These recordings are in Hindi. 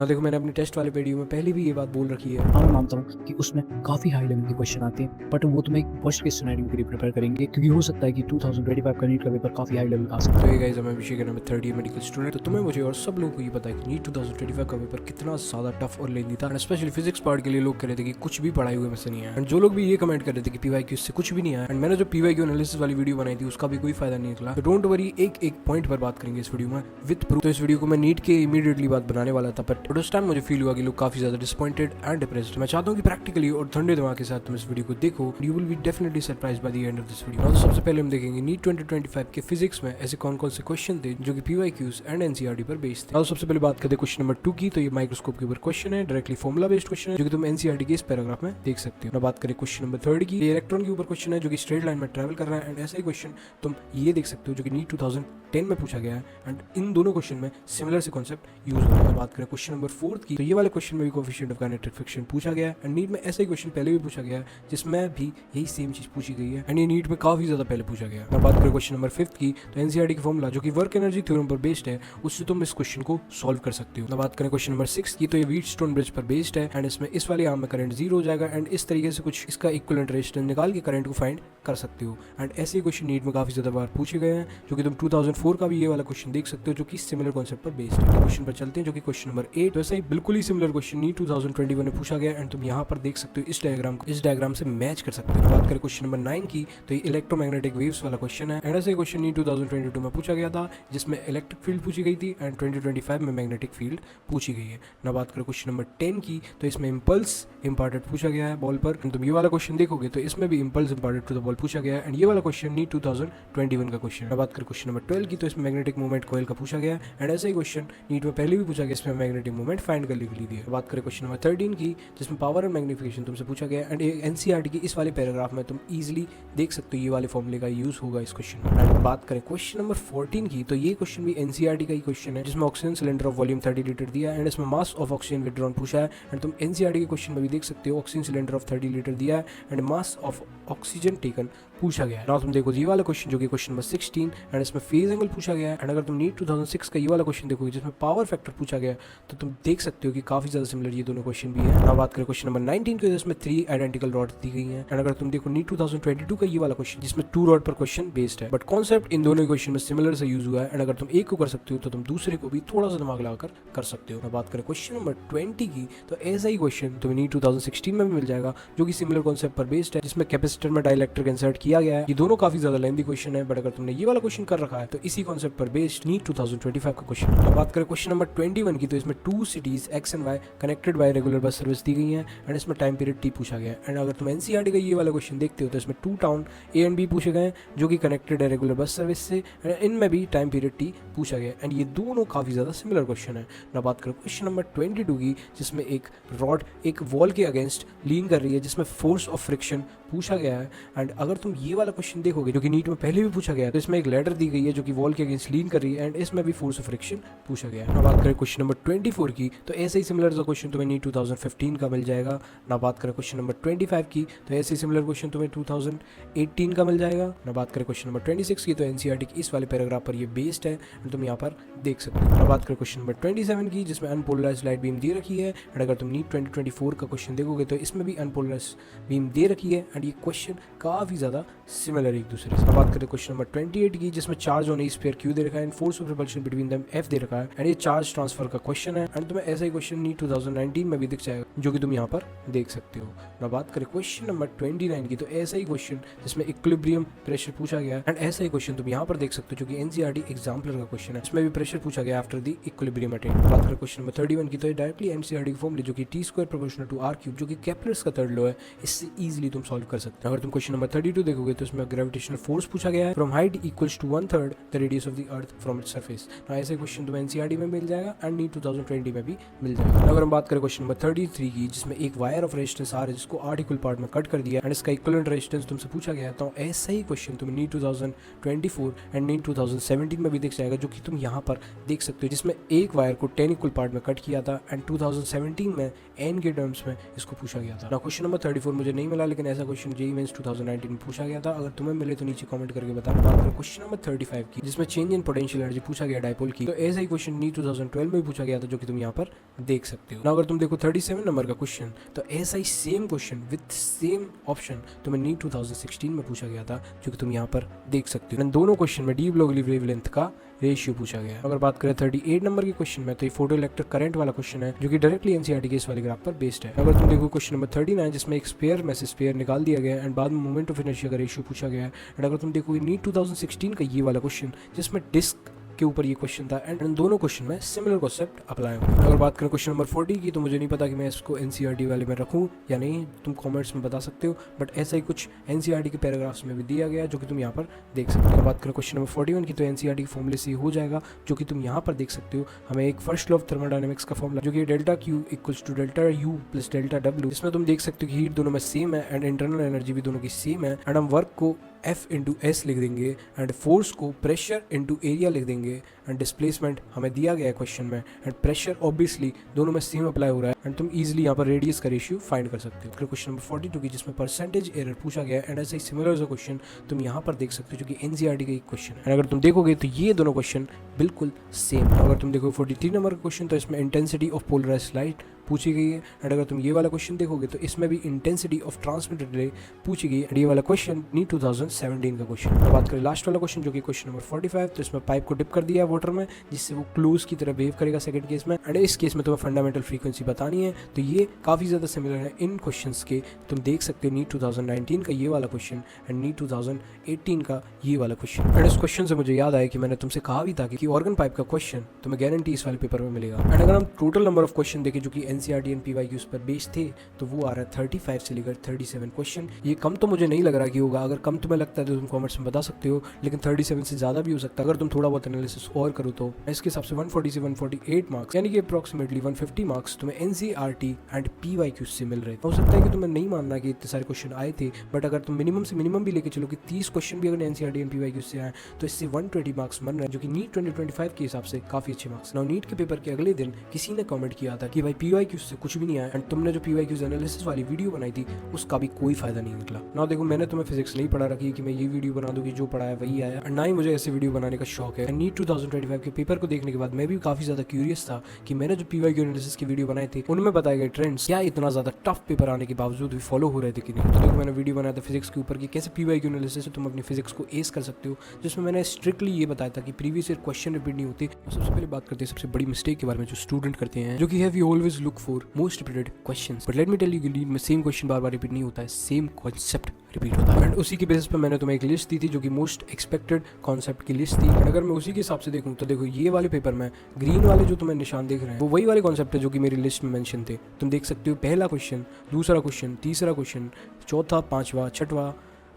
हाँ देखो, मैंने अपने टेस्ट वाले वीडियो में पहले भी ये बात बोल रखी है। हाँ, मैं मानता हूँ कि उसमें काफ़ी हाई लेवल के क्वेश्चन आते हैं, बट वो तुम्हें एक वर्स्ट केस सिनेरियो के लिए प्रिपेयर करेंगे, क्योंकि हो सकता है कि 2025 का नीट का पेपर काफ़ी हाई लेवल का आ सकता है। तो ये गाइस, मैं अभिषेक है, नंबर 30 मेडिकल स्टूडेंट। तो तुम्हें, मुझे और सब लोगों को ये पता है कि नीट 2025 का पेपर कितना ज़्यादा टफ और लेंदी था। स्पेशली फिजिक्स पार्ट के लिए लोग कह रहे थे कि कुछ भी पढ़ाई हुए में से नहीं आया। एंड जो लोग भी ये कमेंट कर रहे थे कि पीवाईक्यू से कुछ भी नहीं आया, एंड मैंने जो पीवाईक्यू एनालिसिस वाली वीडियो बनाई थी उसका भी कोई फायदा नहीं निकला। तो डोंट वरी, एक एक पॉइंट पर बात करेंगे इस वीडियो में विद प्रूफ। तो इस वीडियो को मैं नीट के इमीडिएटली बात बनाने वाला था, बट उस टाइम मुझे फील हुआ कि लोग काफी ज्यादा डिसअपॉइंटेड एंड डिप्रेस्ड। मैं चाहता हूँ कि प्रैक्टिकली और ठंडे दिमाग के साथ तुम इस वीडियो को देखो। You will be definitely surprised by the end of this video. तो सबसे पहले हम देखेंगे नीट 2025 के फिजिक्स में ऐसे कौन कौन से क्वेश्चन थे जो कि पीवाईक्यूज एंड एनसीईआरटी पर बेस्ड थे। और सबसे पहले बात करते हैं क्वेश्चन नंबर 2 की। तो ये माइक्रोस्कोप के ऊपर क्वेश्चन है, डायरेक्टली फॉर्मुला बेस्ड क्वेश्चन है, जो कि तुम एनसीईआरटी के इस पैराग्राफ में देख सकते हो। बात करें क्वेश्चन नंबर 3 की। ये इलेक्ट्रॉन के ऊपर क्वेश्चन है जो कि स्ट्रेट लाइन में ट्रैवल कर रहा है, एंड ऐसा ही क्वेश्चन तुम ये देख सकते हो जो कि नीट 2010 में पूछा गया है, एंड इन दोनों क्वेश्चन में सिमिलर से कॉन्सेप्ट यूज हो रहा है। बात करें क्वेश्चन नंबर 4 की। तो ये वाले क्वेश्चन में भी कोएफिशिएंट ऑफ काइनेटिक फ्रिक्शन पूछा गया है, एंड नीट में ऐसा ही क्वेश्चन पहले भी पूछा गया है जिसमें भी यही सेम चीज पूछी गई है, एंड ये नीट में काफी ज्यादा पहले पूछा गया है। बात करें क्वेश्चन नंबर 5 की। तो एनसीईआरटी का फॉर्मूला जो कि वर्क एनर्जी थ्योरम पर बेस्ड है, उससे तुम इस क्वेश्चन को सॉल्व कर सकते हो। बात करें क्वेश्चन नंबर 6 की। तो ये व्हीटस्टोन ब्रिज पर बेस्ड है, एंड इसमें इस वाले आर्म में करंट 0 हो जाएगा, एंड इस तरीके से कुछ इसका इक्विवेलेंट रेजिस्टेंस निकाल के करंट को फाइंड कर सकते हो। एंड ऐसे ही क्वेश्चन नीट में काफी ज्यादा बार पूछे गए हैं, जो कि तुम 2004 का भी ये वाला क्वेश्चन देख सकते हो जो कि सिमिलर कॉन्सेप्ट पर बेस्ड है। क्वेश्चन पर चलते हैं जो कि क्वेश्चन नंबर 8। तो ऐसा ही बिल्कुल ही सिमिलर क्वेश्चन नीट 2021 में पूछा गया, एंड तुम यहाँ पर देख सकते हो इस डायग्राम से मैच कर सकते हो। बात करें क्वेश्चन नंबर 9 की। तो ये इलेक्ट्रोमैग्नेटिक वेव्स वाला क्वेश्चन है, एंड ऐसे क्वेश्चन नीट 2022 में पूछा गया था जिसमें इलेक्ट्रिक फील्ड पूछी गई थी, एंड 2025 में मैग्नेटिक फील्ड पूछी गई है। ना बात करें क्वेश्चन नंबर 10 की। तो इसमें इम्पल्स इम्पार्टेड पूछा गया है बॉल पर, तुम ये वाला क्वेश्चन देखोगे तो इसमें भी impulse imparted to the ball पूछा गया है, एंड ये वाला क्वेश्चन नीट 2021 का क्वेश्चन है। बात करें क्वेश्चन नंबर 12 की। तो इसमें मैग्नेटिक मूवमेंट कॉइल का पूछा गया है, एंड ऐसा ही क्वेश्चन नीट में पहले भी पूछा गया, इसमें मैग्नेटिक मूवमेंट फाइंड करने के लिए दिया। बात करें क्वेश्चन नंबर 13 की, जिसमें पावर एंड मैग्निफिकेशन तुमसे पूछा गया, एंड एनसीईआरटी की इस वाले पैराग्राफ में तुम इजीली देख सकते हो ये वाले फॉर्मूले का यूज होगा इस क्वेश्चन में। एंड बात करें क्वेश्चन नंबर 14 की। तो ये क्वेश्चन भी एनसीईआरटी का ही क्वेश्चन है, जिसमें oxygen cylinder of volume 30 litre दिया है, एंड इसमें मास ऑफ ऑक्सीजन विड्रॉन पूछा है, एंड तुम एनसीईआरटी के क्वेश्चन में भी देख सकते हो ऑक्सीजन सिलेंडर ऑफ 30 लीटर दिया है, and mass of oxygen taken पूछा गया है। ना तुम देखो ये वाला क्वेश्चन जो कि क्वेश्चन नंबर 16, एंड इसमें फेज एंगल पूछा गया है, एंड अगर तुम नीट 2006 का ये वाला क्वेश्चन देखोगे जिसमें पावर फैक्टर पूछा गया तो तुम देख सकते हो कि काफी ज्यादा सिमिलर ये दोनों क्वेश्चन भी है। ना बात करें क्वेश्चन नंबर 19 की। इसमें 3 आइडेंटिकल रॉड दी गई हैं, एंड अगर तुम देखो नीट 2022 का ये वाला क्वेश्चन जिसमें 2 रॉड पर क्वेश्चन बेस्ड है, बट कॉन्सेप्ट इन दोनों क्वेश्चन में सिमिलर से यूज हुआ है, एंड अगर तुम एक को कर सकते हो तो तुम दूसरे को भी थोड़ा सा दिमाग लगाकर कर सकते हो। ना बात करें क्वेश्चन नंबर 20 की। तो ऐसा ही क्वेश्चन तुम्हें नीट 2016 में भी मिल जाएगा, जो कि सिमिलर कॉन्सेप्ट पर बेस्ड है, जिसमें कैपेसिटर में डाइलेक्ट्रिक इंसर्ट किया गया है। ये दोनों काफी ज्यादा लेंथी क्वेश्चन है, बट अगर तुमने ये वाला क्वेश्चन कर रखा है तो इसी कॉन्सेप्ट पर बेस्ड नीट 2025 का क्वेश्चन। अब बात करें क्वेश्चन नंबर 21 की। तो इसमें 2 cities X and Y connected by regular bus service दी गई है, एंड इसमें टाइम पीरियड टी पूछा गया है, एंड अगर तुम एनसीईआरटी का ये वाला क्वेश्चन देखते हो तो इसमें 2 टाउन ए एंड बी पूछे गए जो कि कनेक्टेड है रेगुलर बस सर्विस से, इनमें भी टाइम पीरियड टी पूछा गया, एंड ये दोनों काफी ज्यादा सिमिलर क्वेश्चन है। ना बात करें क्वेश्चन नंबर 22 की, जिसमें एक रॉड एक वॉल के अगेंस्ट लीन कर रही है, जिसमें फोर्स ऑफ फ्रिक्शन पूछा गया है, एंड अगर तुम ये वाला क्वेश्चन देखोगे जो कि नीट में पहले भी पूछा गया है, तो इसमें एक लेटर दी गई है जो कि वॉल के अगेंस्ट लीन कर रही है, एंड इसमें भी फोर्स ऑफ फ्रिक्शन पूछा गया है। ना बात करें क्वेश्चन नंबर 24 की। तो ऐसे ही सिमिलर सा क्वेश्चन तुम्हें नीट 2015 का मिल जाएगा। ना बात करें क्वेश्चन नंबर 25 की। तो ऐसे ही सिमिलर क्वेश्चन तुम्हें 2018 का मिल जाएगा। ना बात करें क्वेश्चन नंबर 26 की। तो एनसीईआरटी की इस वाले पैराग्राफ पर ये बेस्ड है, एंड तुम यहाँ पर देख सकते हो। ना बात करें क्वेश्चन नंबर 27 की, जिसमें अनपोलराइज्ड लाइट बीम दे रखी है, एंड अगर तुम नीट 2024 का क्वेश्चन देखोगे तो इसमें भी अनपोलराइज्ड बीम दे रखी है, एंड ये क्वेश्चन काफी ज्यादा सिमिलर एक दूसरे से। बात करें क्वेश्चन नंबर 28 की, जिसमें charge on a sphere q दे रखा है, and force of repulsion between them F दे रखा है, एंड ये चार्ज ट्रांसफर का क्वेश्चन है, एंड तुम्हें ऐसा ही क्वेश्चन नीट 2019 में भी दिख जाएगा जो कि तुम यहाँ पर देख सकते हो। ना बात करें क्वेश्चन नंबर 29 की। तो ऐसा ही क्वेश्चन जिसमें इक्विलिब्रियम प्रेशर पूछा गया है, एंड ऐसा ही क्वेश्चन तुम यहाँ पर देख सकते हो जो कि एनसीईआरटी एग्जाम्पलर का क्वेश्चन है, इसमें भी प्रेशर पूछा गया आफ्टर द इक्विलिब्रियम अटेन। बात करें क्वेश्चन नंबर 31 की। तो डायरेक्टली एनसीईआरटी की फॉर्मूला जो कि T square proportional to R cube, जो कि केपलर्स का थर्ड लॉ है, इससे इजीली तुम सॉल्व कर सकते हो। अगर तुम क्वेश्चन नंबर 32 देखोगे तो इसमें ग्रेविटेशनल फोर्स पूछा गया है, from height equals to 1/3 the radius of the earth from its surface. ना ऐसे क्वेश्चन तुम्हें एनसीईआरटी में मिल जाएगा, एंड नीट 2020 में भी मिल जाएगा। अगर हम बात करें क्वेश्चन नंबर 33 की, जिसमें एक वायर ऑफ रेजिस्टेंस आर है जिसको 8 इक्वल पार्ट में कट कर दिया, एंड इसका इक्विवेलेंट रेजिस्टेंस तुमसे पूछा गया है, तो ऐसा ही क्वेश्चन तुम्हें नीट 2024 एंड नीट 2017 में भी दिख जाएगा, जो कि तुम यहाँ पर देख सकते हो, जिसमें एक वायर को 10 इक्वल पार्ट में कट किया था, एंड 2017 में एन के टर्म्स में इसको पूछा गया था। ना क्वेश्चन नंबर 34 मुझे नहीं मिला, लेकिन ऐसा क्वेश्चन जेईई मेंस 2019 में पूछा गया था। अगर तुम्हें मिले तो नीचे कमेंट करके बताना। बात करें क्वेश्चन नंबर 35 की, जिसमें चेंज इन पोटेंशियल एनर्जी पूछा गया डायपोल की। तो ऐसा ही क्वेश्चन नीट 2012 में भी पूछा गया था, जो कि तुम यहाँ पर देख सकते हो ना। अगर तुम देखो 37 नंबर का क्वेश्चन, तो ऐसा ही same question with same option तुम्हें नीट 2016 में पूछा गया था, जो कि तुम यहाँ पर देख सकते हो। दोनों क्वेश्चन में डीप लॉग वेवलेंथ का रेशियो पूछा गया है। अगर बात करें 38 नंबर के क्वेश्चन में, तो ये फोटो इलेक्ट्रिक करंट वाला क्वेश्चन है, जो कि डायरेक्टली एनसीईआरटी के इस वाले ग्राफ पर बेस्ड है। अगर तुम देखो क्वेश्चन नंबर 39, जिसमें एक स्पेयर में से स्पेयर निकाल दिया गया है एंड बाद में मोमेंट ऑफ इनर्शिया का रेशियो पूछा गया है। एंड अगर तुम देखो नीट 2016 का ये वाला क्वेश्चन, जिसमें डिस्क के ऊपर ये क्वेश्चन था, एंड इन दोनों क्वेश्चन में सिमिलर कॉन्सेप्ट अप्लाई होंगे। अगर बात करें क्वेश्चन नंबर 40 की, तो मुझे नहीं पता कि मैं इसको एनसीईआरटी वाले में रखूं या नहीं, तुम कमेंट्स में बता सकते हो, बट ऐसा ही कुछ एनसीईआरटी के पैराग्राफ्स में भी दिया गया, जो कि तुम यहाँ पर देख सकते हो। अगर बात करें क्वेश्चन नंबर 41 की, तो एनसीईआरटी के फॉर्मूले से हो जाएगा, जो कि तुम यहाँ पर देख सकते हो। हमें एक फर्स्ट लॉ ऑफ थर्मोडायनेमिक्स का फॉर्मूला, जो कि delta Q equals to delta U plus delta W, इसमें तुम देख सकते हो कि हीट दोनों में सेम है एंड इंटरनल एनर्जी भी दोनों की सेम है, एंड हम वर्क को F इंटू एस लिख देंगे एंड फोर्स को प्रेशर इंटू एरिया लिख देंगे, एंड डिस्प्लेसमेंट हमें दिया गया है क्वेश्चन में, एंड प्रेशर ऑब्वियसली दोनों में सेम अप्लाई हो रहा है, एंड तुम इजीली यहाँ पर रेडियस का रेशियो फाइंड कर सकते हो। क्वेश्चन नंबर 42 की, जिसमें परसेंटेज एरर पूछा गया है, एंड ऐसे ही सिमिलर क्वेश्चन तुम यहाँ पर देख सकते हो, जो कि एनसीईआरटी का एक क्वेश्चन है। अगर तुम देखोगे तो ये दोनों क्वेश्चन बिल्कुल सेम है। अगर तुम देखो 43 नंबर का क्वेश्चन, तो इसमें इंटेंसिटी ऑफ पोलराइज्ड लाइट पूछी गई है, एंड अगर तुम ये वाला क्वेश्चन देखोगे तो इसमें भी इंटेंसिटी ऑफ ट्रांसमिटेड रे पूछी गई है, एंड ये वाला क्वेश्चन नीट 2017 का क्वेश्चन। अब बात करें लास्ट वाला क्वेश्चन, जो कि क्वेश्चन नंबर 45, तो इसमें पाइप को डिप कर दिया है वाटर में, जिससे वो क्लोज की तरह बिहेव करेगा सेकंड केस में, एंड इस केस में तुम्हें फंडामेंटल फ्रीक्वेंसी बतानी है। तो ये काफी ज्यादा सिमिलर है इन क्वेश्चंस के, तुम देख सकते हो नीट 2019 का ये वाला क्वेश्चन एंड नीट 2018 का ये वाला क्वेश्चन। एंड इस क्वेश्चन से मुझे याद आया कि मैंने तुमसे कहा भी था कि ऑर्गन पाइप का क्वेश्चन तुम्हें गारंटी इस वाले पेपर में मिलेगा। एंड अगर हम टोटल नंबर ऑफ क्वेश्चन देखें, जो कि एनसीईआरटी एंड पीवाईक्यूज पर बेस्ड थे, तो वो आ रहा है 35 से लेकर 37 क्वेश्चन। ये कम तो मुझे नहीं लग रहा कि होगा, अगर कम तुम्हें लगता है तो तुम कमेंट्स में बता सकते हो, लेकिन 37 से ज्यादा भी हो सकता है अगर तुम थोड़ा बहुत एनालिसिस और करो तो। इसके हिसाब से 140 से 148 मार्क्स, यानी कि अप्रॉक्सीमेटली 150 मार्क्स तुम्हें एनसीईआरटी एंड पीवाईक्यूज से मिल रहे। हो सकता है कि तुम्हें नहीं मानना कि इतने सारे क्वेश्चन आए थे, बट अगर तुम मिनिमम से मिनिमम भी लेके चलो कि 30 क्वेश्चन भी अगर एनसीईआरटी एंड पीवाईक्यूज से आए, तो इससे 120 मार्क्स बन रहे हैं, जो कि नीट 2025 के हिसाब से काफी अच्छे मार्क्स। नाउ नीट के पेपर के अगले दिन किसी ने कमेंट किया था कि भाई पीवाईक्यूज से कुछ भी नहीं आया, एंड तुमने जो पीवाईक्यूज एनालिसिस वाली वीडियो बनाई थी उसका भी कोई फायदा नहीं निकला। ना देखो, मैंने तुम्हें फिजिक्स नहीं पढ़ा रखी कि मैं ये वीडियो बना दूं कि जो पढ़ा है वही आया, ना ही मुझे ऐसे वीडियो बनाने का शौक है। नीट 2025 के पेपर को देखने के बाद मैं भी काफी ज्यादा क्यूरियस था कि मैंने जो पीवाईक्यू एनालिसिस की वीडियो बनाए थे, उनमें बताए गए ट्रेंड्स क्या इतना ज्यादा टफ पेपर आने के बावजूद भी फॉलो हो रहे थे कि नहीं। तो देखो, मैंने वीडियो बनाया था फिजिक्स के ऊपर कि कैसे पीवाईक्यू एनालिसिस से तुम अपनी फिजिक्स को एस कर सकते हो, जिसमें मैंने स्ट्रिक्टली ये बताया था कि प्रीवियस ईयर क्वेश्चन रिपीट नहीं होते। सबसे पहले बात करते हैं सबसे बड़ी मिस्टेक के बारे में जो स्टूडेंट करते हैं, जो कि है we always look for most repeated questions, but let me tell you कि नीट में सेम क्वेश्चन बार बार रिपीट नहीं होता है, सेम कॉन्सेप्ट रिपीट होता है। एंड उसी के बेसिस पे मैंने तुम्हें एक लिस्ट दी थी, जो कि मोस्ट एक्सपेक्टेड कॉन्सेप्ट की लिस्ट थी। एंड अगर मैं उसी के हिसाब से देखूं, तो देखो ये वाले पेपर में ग्रीन वाले जो तुम्हें निशान देख रहे हैं, वो वही वाले कॉन्सेप्ट है जो कि मेरी लिस्ट में मेंशन थे। तुम देख सकते हो पहला क्वेश्चन, दूसरा क्वेश्चन, तीसरा क्वेश्चन, चौथा, पांचवा, छठवा,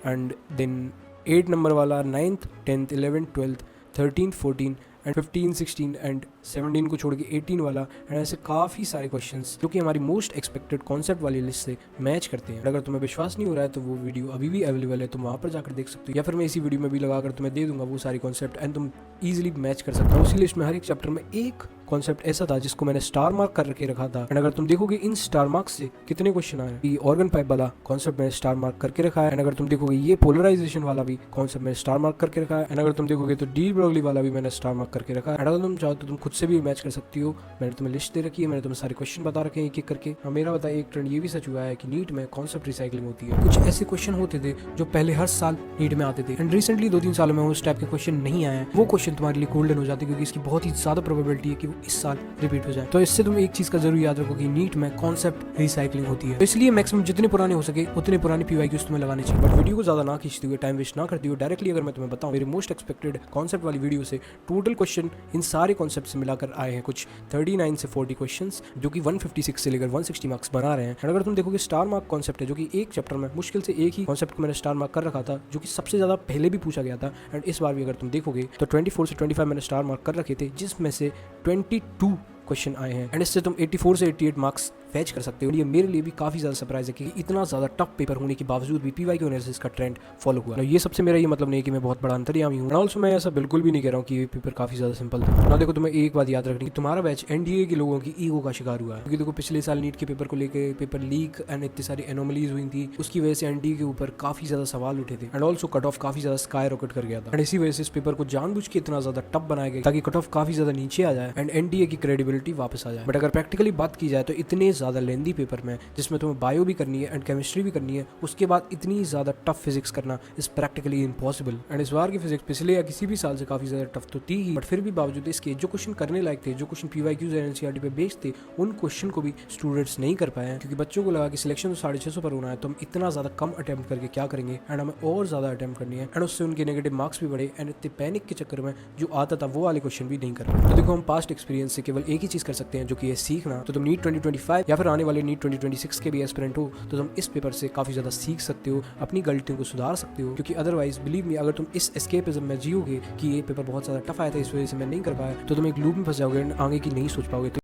एंड देन 8 नंबर वाला, 9th, 10th, 11th, 12th, 13th, 14 and 15, 16 and 17 को छोड़ के 18 वाला, एंड ऐसे काफ़ी सारे क्वेश्चंस जो कि हमारी मोस्ट एक्सपेक्टेड कॉन्सेप्ट वाली लिस्ट से मैच करते हैं। अगर तुम्हें विश्वास नहीं हो रहा है तो वो वीडियो अभी भी अवेलेबल है, तुम वहाँ पर जाकर देख सकते हो, या फिर मैं इसी वीडियो में भी लगाकर तुम्हें दे दूंगा वो सारी कॉन्सेप्ट, एंड तुम ईजिली मैच कर सकते हो। उसी लिस्ट में हर एक चैप्टर में एक कॉन्सेप्ट ऐसा था जिसको मैंने स्टार मार्क कर के रखा था, एंड अगर तुम देखोगे इन स्टार मार्क्स से कितने क्वेश्चन आए, ये ऑर्गन पाइप वाला कॉन्सेप्ट मैंने स्टार मार्क करके रखा है, एंड अगर तुम देखोगे ये पोलराइजेशन वाला भी कॉन्सेप्ट मैंने स्टार मार्क करके रखा है, एंड अगर तुम देखोगे तो डी ब्रॉगली वाला भी मैंने स्टार मार्क करके रखा है। एंड अगर तुम चाहो तो तुम खुद से भी मैच कर सकती हो, मैंने तुम्हें लिस्ट दे रखी है, मैंने तुम्हें सारे क्वेश्चन बता रखे हैं एक एक करके। मेरा बता एक ट्रेंड ये भी सच हुआ है कि नीट में कॉन्सेप्ट रिसाइकलिंग होती है। कुछ ऐसे क्वेश्चन होते थे जो पहले हर साल नीट में आते थे, एंड रिसेंटली 2-3 सालों में उस टाइप के क्वेश्चन नहीं आए, वो क्वेश्चन तुम्हारे लिए गोल्डन हो जाते, क्योंकि इसकी बहुत ही ज्यादा प्रोबेबिलिटी है कि वो इस साल रिपीट हो जाए। तो इससे तुम एक चीज का जरूर याद रखो कि नीट में कॉन्सेप्ट रिसाइकलिंग होती है, तो इसलिए मैक्सिमम जितने पुराने हो सके उतने पुराने पीवाईक्यूज तुम्हें लगाने चाहिए। बट वीडियो को ज्यादा ना खींचते हुए, टाइम वेस्ट ना करते हुए, डायरेक्टली अगर मैं तुम्हें बताऊं, मेरे मोस्ट एक्सपेक्टेड कॉन्सेप्ट वाली वीडियो से टोटल क्वेश्चन इन सारे कॉन्सेप्ट से मिलाकर आए हैं कुछ 39 से 40 क्वेश्चंस, जो कि 156 से लेकर 160 मार्क्स बना रहे हैं। एंड अगर तुम देखोगे स्टार मार्क कॉन्सेप्ट है, जो कि एक चैप्टर में मुश्किल से एक ही कॉन्सेप्ट को मैंने स्टार मार्क कर रखा था, जो कि सबसे ज्यादा पहले भी पूछा गया था, एंड इस बार भी अगर तुम देखोगे तो 24 से 25 मैंने स्टार मार्क कर रखे थे, जिसमें से 22 क्वेश्चन आए हैं, एंड इससे तुम 84 से 88 मार्क्स फैच कर सकते हो। ये मेरे लिए भी काफी ज्यादा सरप्राइज है कि इतना ज्यादा टफ पेपर होने के बावजूद भी पीवाईक्यू एनालिसिस का ट्रेंड फॉलो हुआ। ये सबसे मेरा ये मतलब नहीं है कि मैं बहुत बड़ा अंतर्यामी हूँ, ऑल्सो मैं ऐसा बिल्कुल भी नहीं कह रहा हूँ कि ये पेपर काफी ज्यादा सिंपल था ना। देखो, तुम्हें एक बात याद रखनी, तुम्हारा बैच एनडीए के लोगों की ईगो का शिकार हुआ है, क्योंकि देखो पिछले साल नीट के पेपर को लेकर पेपर लीक एंड इतनी सारी एनोमलीज हुई थी, उसकी वजह से एनडीए के ऊपर काफी ज्यादा सवाल उठे थे, एंड ऑल्सो कट ऑफ काफी ज्यादा स्काई रॉकेट कर गया था, एंड इसी वजह से इस पेपर को जानबूझ के इतना ज्यादा टफ बनाया गया ताकि कट ऑफ काफी ज्यादा नीचे आ जाए एंड एनडीए की क्रेडिबिलिटी स्टेबिलिटी वापस आ जाए। बट अगर प्रैक्टिकली बात की जाए तो इतने ज़्यादा लेंदी पेपर में, जिसमें तुम्हें बायो भी करनी है एंड केमिस्ट्री भी करनी है, उसके बाद इतनी ज़्यादा टफ फिजिक्स करना इज प्रैक्टिकली इम्पॉसिबल। एंड इस बार की फिजिक्स पिछले या किसी भी साल से काफ़ी ज़्यादा टफ तो थी ही, बट फिर भी बावजूद इसके जो क्वेश्चन करने लायक थे, जो क्वेश्चन PYQs एंड NCERT पे बेस्ड थे, उन क्वेश्चन को भी स्टूडेंट्स नहीं कर पाए, क्योंकि बच्चों को लगा कि सिलेक्शन तो 650 पर होना है, तो हम इतना ज़्यादा कम अटेम्प्ट करके क्या करेंगे, एंड हमें और ज़्यादा अटेम्प्ट करनी है, एंड उससे उनके नेगेटिव मार्क्स भी बढ़े, एंड इतने पैनिक के चक्कर में जो आता था वो वाले क्वेश्चन भी नहीं कर पाए। तो देखो, हम पास्ट एक्सपीरियंस से केवल एक ही चीज़ कर सकते हैं, जो कि है सीखना। तो तुम नीट 2025 या फिर आने वाले नीट 2026 के भी एस्पिरेंट हो, तो तुम इस पेपर से काफ़ी ज़्यादा सीख सकते हो, अपनी गलतियों को सुधार सकते हो, क्योंकि अदरवाइज बिलीव मी, अगर तुम इस एस्केपिज्म में जियोगे कि ये पेपर बहुत ज़्यादा टफ आया था, इस वजह से मैं नहीं कर पाया, तो तुम एक लूप में फंस जाओगे, आगे की नहीं सोच पाओगे।